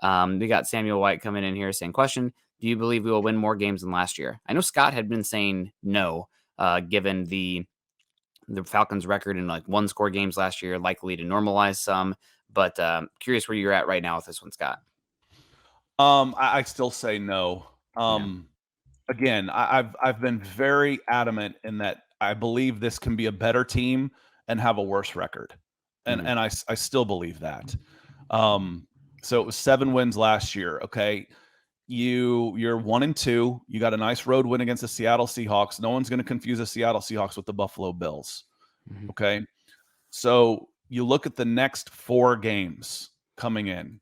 We got Samuel White coming in here saying, question, do you believe we will win more games than last year? I know Scott had been saying no, given the Falcons record in like 1-score games last year, likely to normalize some, but curious where you're at right now with this one, Scott. I still say no. Yeah. Again, I've been very adamant in that I believe this can be a better team and have a worse record, and Mhm. I still believe that. So it was 7 wins last year. Okay, you're 1-2. You got a nice road win against the Seattle Seahawks. No one's going to confuse the Seattle Seahawks with the Buffalo Bills. Mhm. Okay, so you look at the next 4 games coming in.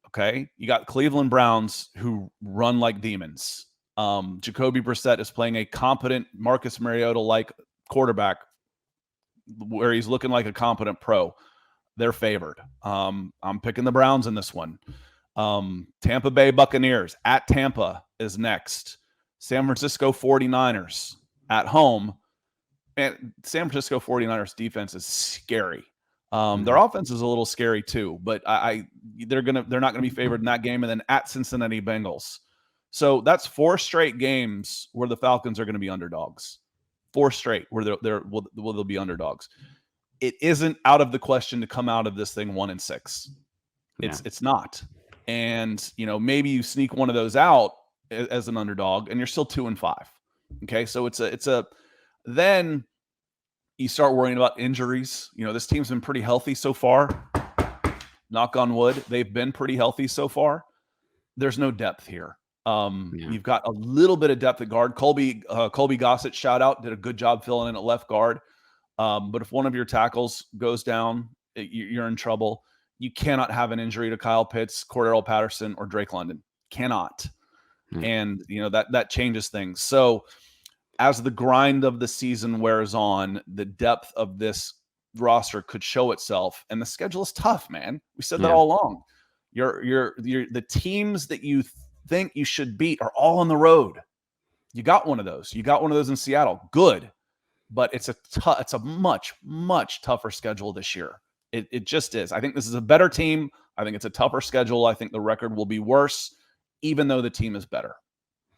Okay, you got Cleveland Browns who run like demons. Jacoby Brissett is playing a competent Marcus Mariota-like quarterback where he's looking like a competent pro. They're favored. I'm picking the Browns in this one. Tampa Bay Buccaneers at Tampa is next. San Francisco 49ers at home. And San Francisco 49ers defense is scary. Their Mhm. offense is a little scary too, but they're not gonna be favored in that game. And then at Cincinnati Bengals, so that's 4 straight games where the Falcons are going to be underdogs. 4 straight where they'll be underdogs. It isn't out of the question to come out of this thing 1-6. Yeah. It's not. And maybe you sneak one of those out as an underdog, and you're still 2-5. Okay, so it's a then you start worrying about injuries. This team's been pretty healthy so far. Knock on wood, they've been pretty healthy so far. There's no depth here. Yeah. You've got a little bit of depth at guard. Colby Gossett, shout out, did a good job filling in at left guard. But if one of your tackles goes down, you're in trouble. You cannot have an injury to Kyle Pitts, Cordero Patterson, or Drake London. Cannot. Yeah. And that changes things. So as the grind of the season wears on, the depth of this roster could show itself. And the schedule is tough, man. We said that Yeah. all along. The teams that you think you should beat are all on the road. You got one of those. You got one of those in Seattle. Good. But it's a much, much tougher schedule this year. It just is. I think this is a better team. I think it's a tougher schedule. I think the record will be worse, even though the team is better.